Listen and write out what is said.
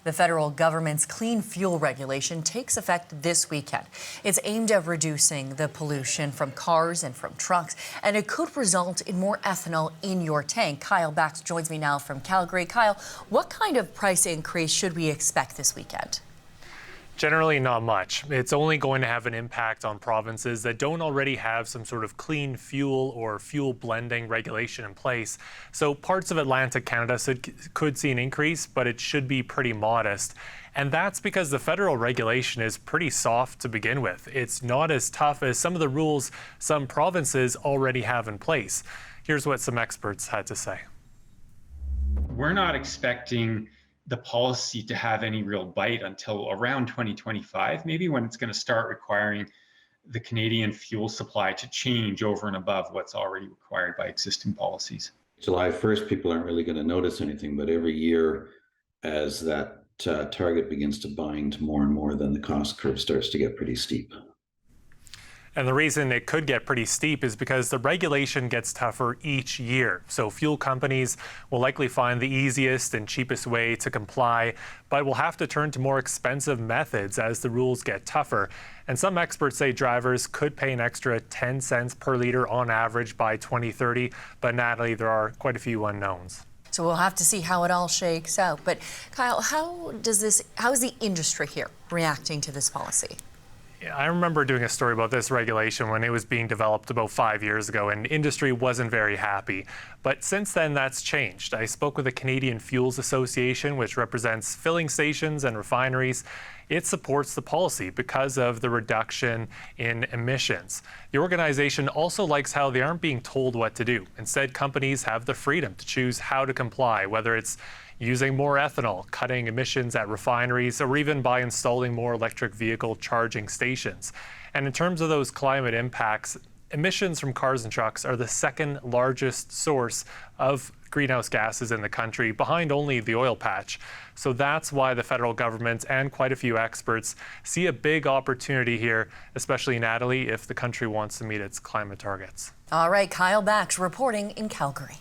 The federal government's clean fuel regulation takes effect this weekend. It's aimed at reducing the pollution from cars and from trucks, and it could result in more ethanol in your tank. Kyle Bax joins me now from Calgary. Kyle, what kind of price increase should we expect this weekend? Generally not much. It's only going to have an impact on provinces that don't already have some sort of clean fuel or fuel blending regulation in place. So parts of Atlantic Canada could see an increase, but it should be pretty modest. And that's because the federal regulation is pretty soft to begin with. It's not as tough as some of the rules some provinces already have in place. Here's what some experts had to say. We're not expecting the policy to have any real bite until around 2025, maybe, when it's going to start requiring the Canadian fuel supply to change over and above what's already required by existing policies. July 1st, people aren't really going to notice anything, but every year as that target begins to bind more and more, then the cost curve starts to get pretty steep. And the reason it could get pretty steep is because the regulation gets tougher each year. So fuel companies will likely find the easiest and cheapest way to comply, but will have to turn to more expensive methods as the rules get tougher. And some experts say drivers could pay an extra 10 cents per litre on average by 2030. But Natalie, there are quite a few unknowns. So we'll have to see how it all shakes out. But Kyle, how is the industry here reacting to this policy? I remember doing a story about this regulation when it was being developed about 5 years ago, and industry wasn't very happy. But since then, that's changed. I spoke with the Canadian Fuels Association, which represents filling stations and refineries. It supports the policy because of the reduction in emissions. The organization also likes how they aren't being told what to do. Instead, companies have the freedom to choose how to comply, whether it's using more ethanol, cutting emissions at refineries, or even by installing more electric vehicle charging stations. And in terms of those climate impacts, emissions from cars and trucks are the second largest source of greenhouse gases in the country, behind only the oil patch. So that's why the federal government and quite a few experts see a big opportunity here, especially, Natalie, if the country wants to meet its climate targets. All right, Kyle Bax reporting in Calgary.